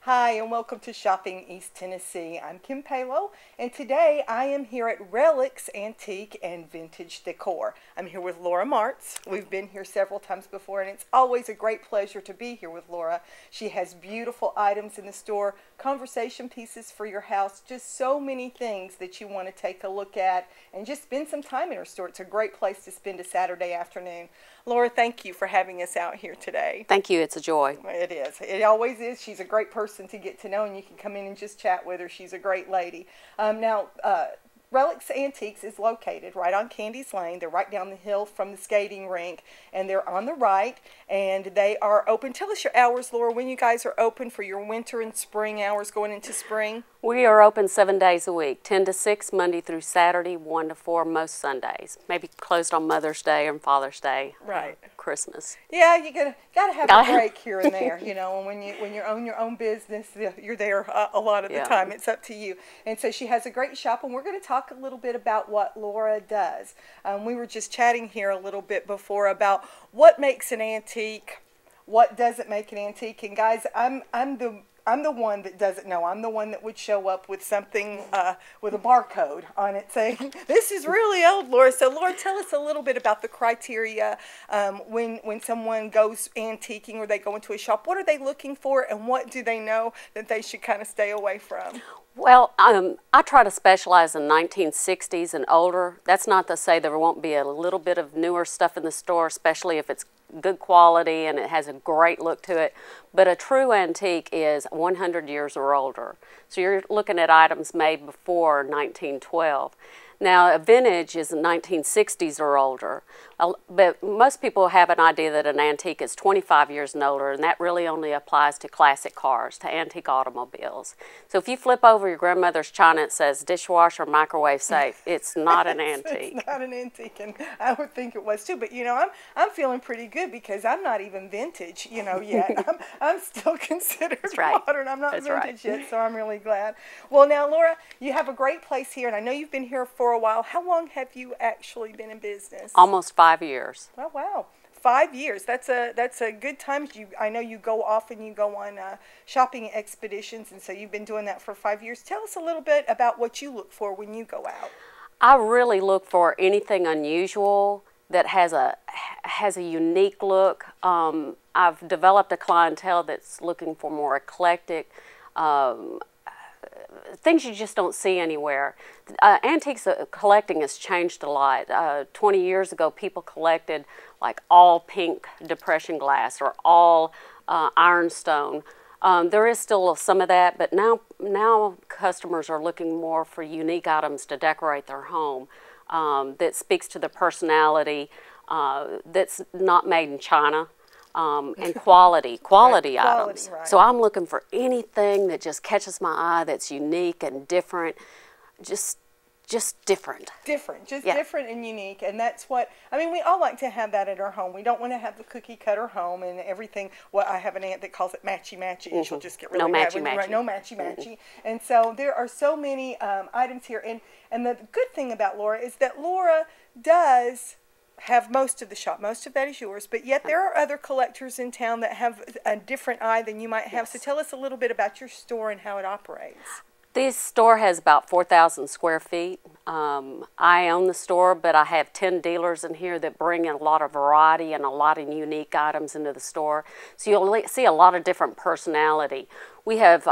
Hi, and welcome to Shopping East Tennessee. I'm Kim Palo, and today I am here at Relics Antique and Vintage Decor. I'm here with Laura Martz. We've been here several times before, and it's always a great pleasure to be here with Laura. She has beautiful items in the store, conversation pieces for your house, just so many things that you want to take a look at and just spend some time in her store. It's a great place to spend a Saturday afternoon. Laura, thank you for having us out here today. Thank you. It's a joy. It is. It always is. She's a great person to get to know, and you can come in and just chat with her. She's a great lady. Relics Antiques is located right on Candy's Lane. They're right down the hill from the skating rink, and they're on the right, and they are open. Tell us your hours, Laura, when you guys are open for your winter and spring hours going into spring. We are open 7 days a week, 10 to 6, Monday through Saturday, 1 to 4 most Sundays. Maybe closed on Mother's Day and Father's Day. Right. Christmas. Yeah, you gotta have a break here and there, you know. And when you own your own business, you're there a lot of the time. It's up to you. And so she has a great shop, and we're going to talk a little bit about what Laura does. We were just chatting here a little bit before about what makes an antique, what doesn't make an antique. And guys, I'm the one that doesn't know. I'm the one that would show up with something with a barcode on it saying, this is really old, Laura. So, Laura, tell us a little bit about the criteria when someone goes antiquing or they go into a shop. What are they looking for, and what do they know that they should kind of stay away from? Well, I try to specialize in 1960s and older. That's not to say there won't be a little bit of newer stuff in the store, especially if it's good quality and it has a great look to it. But a true antique is 100 years or older. So you're looking at items made before 1912. Now, a vintage is 1960s or older, but most people have an idea that an antique is 25 years and older, and that really only applies to classic cars, to antique automobiles. So if you flip over your grandmother's china, it says dishwasher, microwave safe. It's not an antique. It's not an antique, and I would think it was too. But you know, I'm feeling pretty good because I'm not even vintage, you know, yet. I'm still considered modern. I'm not vintage yet, so I'm really glad. Well, now, Laura, you have a great place here, and I know you've been here for a while. How long have you actually been in business? Almost 5 years. Oh, wow. 5 years. That's a good time. I know you go off and you go on shopping expeditions, and so you've been doing that for 5 years. Tell us a little bit about what you look for when you go out. I really look for anything unusual that has a unique look. I've developed a clientele that's looking for more eclectic things you just don't see anywhere. Antiques collecting has changed a lot. 20 years ago, people collected like all pink depression glass or all ironstone. There is still some of that, but now customers are looking more for unique items to decorate their home that speaks to the personality, that's not made in China. And quality items. Right. So I'm looking for anything that just catches my eye, that's unique and different, just different. Different and unique, and that's what, I mean, we all like to have that at our home. We don't want to have the cookie cutter home and everything. Well, I have an aunt that calls it matchy-matchy, and she'll just get really mad when you write no matchy-matchy. And so there are so many items here, and the good thing about Laura is that Laura does have most of the shop. Most of that is yours, but yet there are other collectors in town that have a different eye than you might have. So tell us a little bit about your store and how it operates. This store has about 4,000 square feet. I own the store, but I have 10 dealers in here that bring in a lot of variety and a lot of unique items into the store. So you'll see a lot of different personality. We have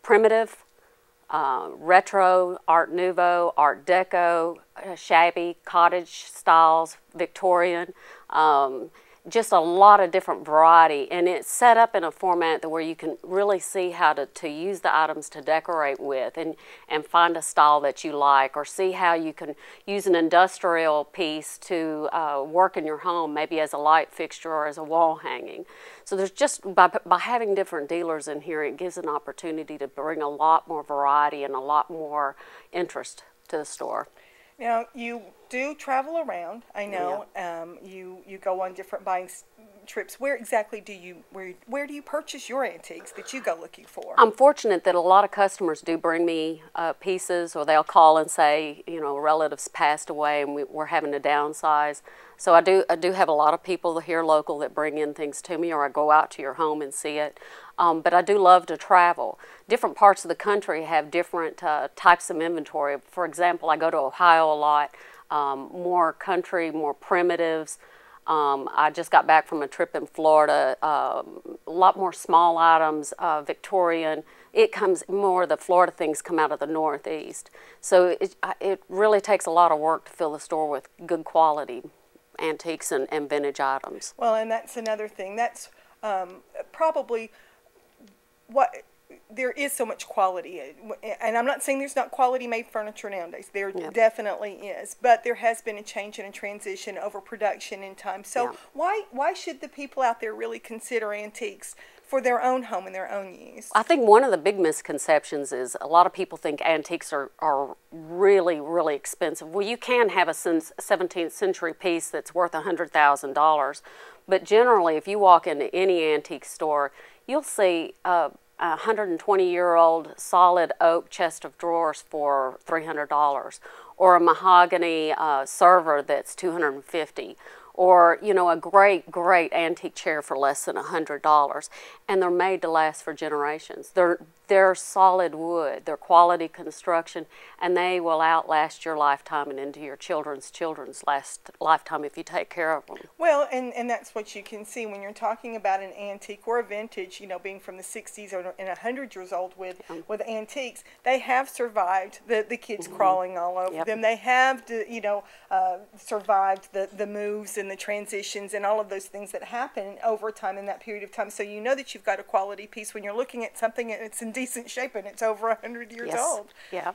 primitive, retro, Art Nouveau, Art Deco, shabby, cottage styles, Victorian, just a lot of different variety, and it's set up in a format where you can really see how to use the items to decorate with and find a style that you like, or see how you can use an industrial piece to work in your home, maybe as a light fixture or as a wall hanging. So there's just, by having different dealers in here, it gives an opportunity to bring a lot more variety and a lot more interest to the store. Now, you do travel around, I know. Yeah. You go on different buying trips. Where exactly do where do you purchase your antiques that you go looking for? I'm fortunate that a lot of customers do bring me pieces, or they'll call and say, you know, relatives passed away and we're having to downsize. So I do have a lot of people here local that bring in things to me, or I go out to your home and see it. but I do love to travel. Different parts of the country have different types of inventory. For example, I go to Ohio a lot, more country, more primitives. I just got back from a trip in Florida, a lot more small items, Victorian. It comes more, the Florida things come out of the Northeast. So it really takes a lot of work to fill the store with good quality antiques and vintage items. Well, and that's another thing. That's probably what, there is so much quality, and I'm not saying there's not quality made furniture nowadays. There definitely is, but there has been a change and a transition over production in time. So why should the people out there really consider antiques for their own home and their own use? I think one of the big misconceptions is a lot of people think antiques are really, really expensive. Well, you can have a 17th century piece that's worth $100,000, but generally if you walk into any antique store, you'll see a 120-year-old solid oak chest of drawers for $300, or a mahogany server that's $250, or a great antique chair for less than $100, and they're made to last for generations. They're solid wood, they're quality construction, and they will outlast your lifetime and into your children's lifetime if you take care of them. Well, and that's what you can see when you're talking about an antique or a vintage, being from the 60s and 100 years old with antiques. They have survived the kids crawling all over them. They have, survived the moves and the transitions and all of those things that happen over time in that period of time. So you know that you've got a quality piece when you're looking at something that's in decent shape and it's over 100 years old. Yeah.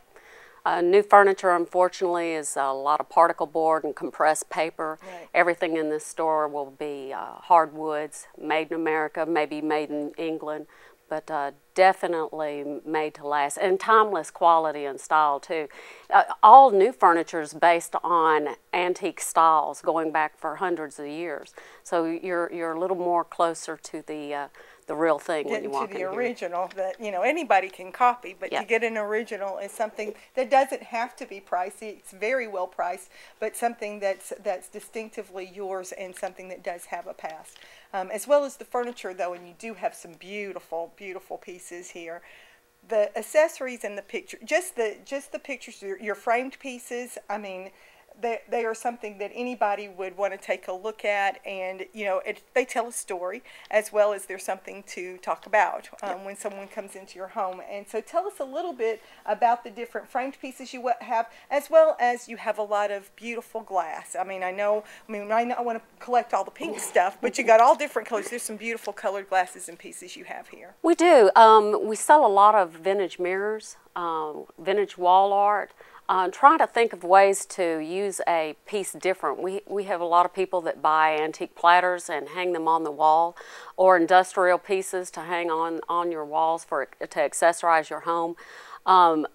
New furniture, unfortunately, is a lot of particle board and compressed paper. Right. Everything in this store will be hardwoods, made in America, maybe made in England, but definitely made to last, and timeless quality and style too. All new furniture is based on antique styles going back for hundreds of years. So you're a little more closer to the real thing when you walk in here. Getting to the original that anybody can copy, but to get an original is something that doesn't have to be pricey. It's very well priced, but something that's distinctively yours and something that does have a past. As well as the furniture, though, and you do have some beautiful, beautiful pieces here. The accessories and the picture, just the pictures, your framed pieces. I mean, they are something that anybody would want to take a look at, and they tell a story, as well as there's something to talk about when someone comes into your home. And so tell us a little bit about the different framed pieces you have, as well as you have a lot of beautiful glass. I might not want to collect all the pink stuff, but you got all different colors. There's some beautiful colored glasses and pieces you have here. We do. We sell a lot of vintage mirrors, vintage wall art. Trying to think of ways to use a piece different. We have a lot of people that buy antique platters and hang them on the wall, or industrial pieces to hang on your walls to accessorize your home. And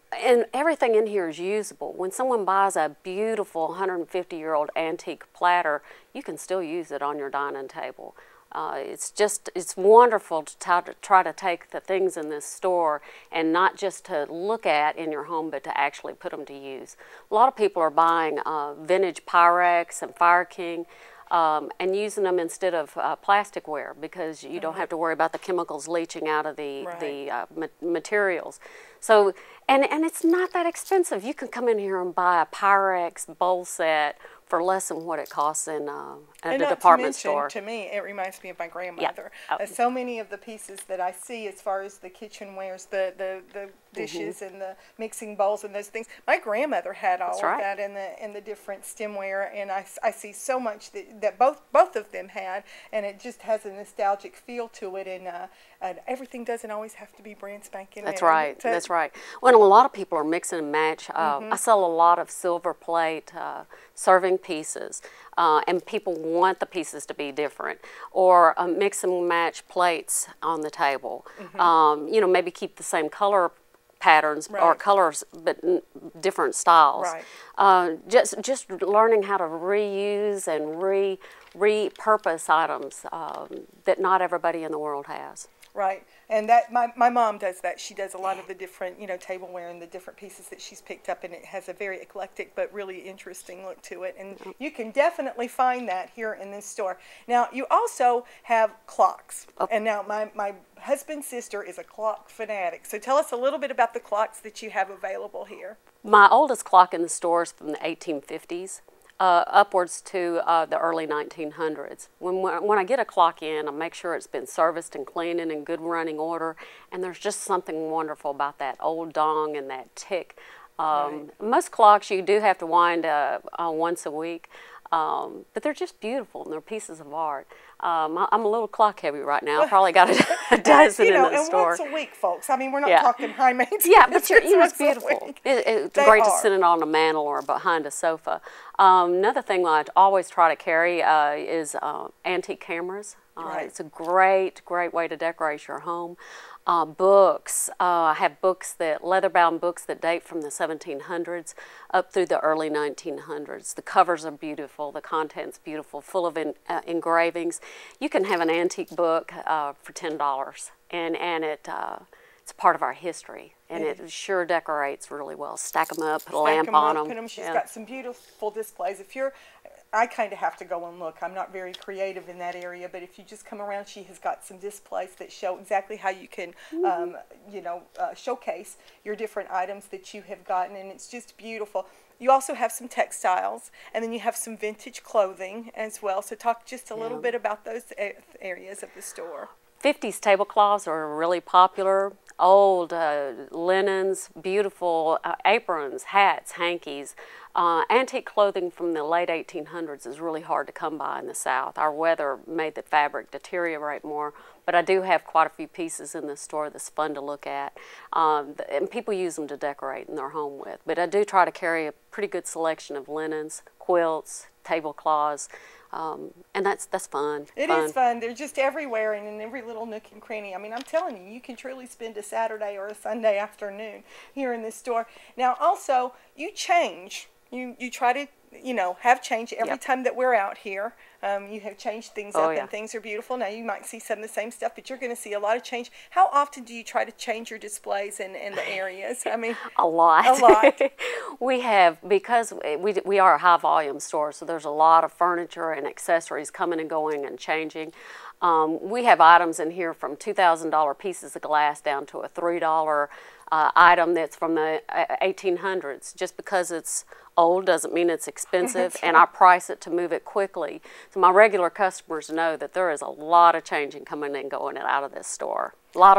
everything in here is usable. When someone buys a beautiful 150-year-old antique platter, you can still use it on your dining table. It's wonderful to try to take the things in this store and not just to look at in your home, but to actually put them to use. A lot of people are buying vintage Pyrex and Fire King and using them instead of plasticware, because you don't have to worry about the chemicals leaching out of the materials. So, and it's not that expensive. You can come in here and buy a Pyrex bowl set for less than what it costs in a department store. To me, it reminds me of my grandmother. So many of the pieces that I see, as far as the kitchenwares, the dishes and the mixing bowls and those things, my grandmother had all of that in the different stemware, and I see so much that both of them had, and it just has a nostalgic feel to it, and everything doesn't always have to be brand spanking new. That's right. That's right. Well, a lot of people are mix and match. I sell a lot of silver plate serving pieces, and people want the pieces to be different, or mix and match plates on the table. Maybe keep the same color patterns or colors, but different styles. Just learning how to reuse and repurpose items that not everybody in the world has. Right, and that my mom does that. She does a lot of the different, you know, tableware and the different pieces that she's picked up, and it has a very eclectic but really interesting look to it. And you can definitely find that here in this store. Now, you also have clocks, and now my husband's sister is a clock fanatic. So tell us a little bit about the clocks that you have available here. My oldest clock in the store is from the 1850s. Upwards to the early 1900s. When I get a clock in, I make sure it's been serviced and cleaned and in good running order, and there's just something wonderful about that old dong and that tick. Right. Most clocks you do have to wind once a week, but they're just beautiful and they're pieces of art. I'm a little clock heavy right now. I probably got a dozen in the store. And once a week, folks. I mean, we're not talking high maintenance. Yeah, but it's beautiful. It's great to sit it on a mantle or behind a sofa. Another thing I always try to carry is antique cameras. Right. It's a great way to decorate your home. Books. I have books leather-bound books that date from the 1700s up through the early 1900s. The covers are beautiful. The content's beautiful, full of engravings. You can have an antique book for $10, and it's a part of our history, and it sure decorates really well. Stack them up, put a lamp on them. She's got some beautiful displays. I kind of have to go and look. I'm not very creative in that area, but if you just come around, she has got some displays that show exactly how you can, showcase your different items that you have gotten, and it's just beautiful. You also have some textiles, and then you have some vintage clothing as well. So talk just a little bit about those areas of the store. 50s tablecloths are really popular. Old linens, beautiful aprons, hats, hankies. Antique clothing from the late 1800s is really hard to come by in the South. Our weather made the fabric deteriorate more, but I do have quite a few pieces in the store that's fun to look at. And people use them to decorate in their home with. But I do try to carry a pretty good selection of linens, quilts, tablecloths. And that's fun. It is fun. They're just everywhere and in every little nook and cranny. I mean, I'm telling you, you can truly spend a Saturday or a Sunday afternoon here in this store. Now, also, you change. You try to, have change every time that we're out here. You have changed things up, and things are beautiful. Now, you might see some of the same stuff, but you're going to see a lot of change. How often do you try to change your displays and the areas? I mean, a lot. A lot. We have, because we are a high volume store, so there's a lot of furniture and accessories coming and going and changing. We have items in here from $2,000 pieces of glass down to a $3 item that's from the 1800s. Just because it's old doesn't mean it's expensive, and I price it to move it quickly. So my regular customers know that there is a lot of changing coming and going out of this store. A lot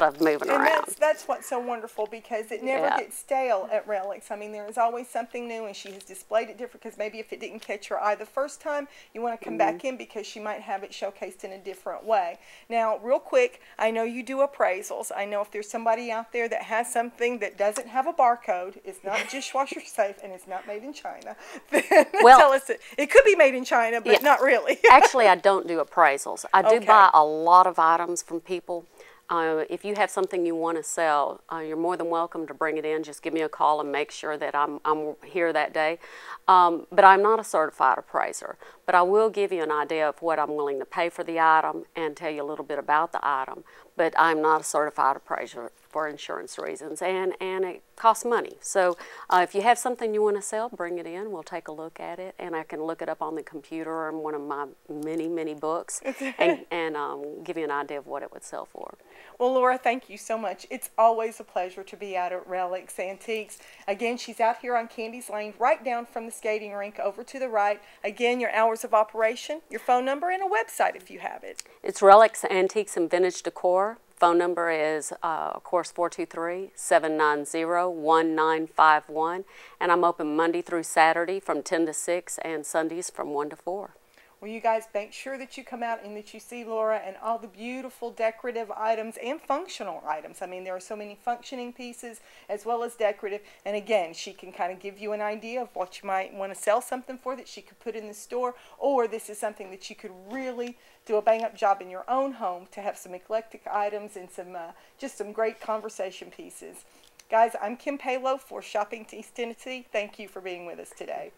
of moving around. And that's what's so wonderful, because it never gets stale at Relics. I mean, there is always something new, and she has displayed it different, because maybe if it didn't catch your eye the first time, you want to come back in because she might have it showcased in a different way. Now, real quick, I know you do appraisals. I know if there's somebody out there that has something that doesn't have a barcode, it's not dishwasher safe, and it's not made in China, then tell us it could be made in China, but not really. Actually, I don't do appraisals. I do buy a lot of items from people. If you have something you want to sell, you're more than welcome to bring it in. Just give me a call and make sure that I'm here that day. But I'm not a certified appraiser. But I will give you an idea of what I'm willing to pay for the item and tell you a little bit about the item. But I'm not a certified appraiser for insurance reasons, and it costs money. So if you have something you want to sell, bring it in. We'll take a look at it, and I can look it up on the computer or in one of my many books and give you an idea of what it would sell for. Well, Laura, thank you so much. It's always a pleasure to be out at Relics Antiques. Again, she's out here on Candy's Lane, right down from the skating rink over to the right. Again, your hours of operation, your phone number, and a website if you have it. It's Relics Antiques and Vintage Decor. Phone number is, of course, 423-790-1951. And I'm open Monday through Saturday from 10 to 6 and Sundays from 1 to 4. Well, you guys make sure that you come out and that you see Laura and all the beautiful decorative items and functional items. I mean, there are so many functioning pieces as well as decorative. And again, she can kind of give you an idea of what you might want to sell something for that she could put in the store, or this is something that you could really do a bang-up job in your own home to have some eclectic items and some just some great conversation pieces. Guys, I'm Kim Palo for Shopping to East Tennessee. Thank you for being with us today.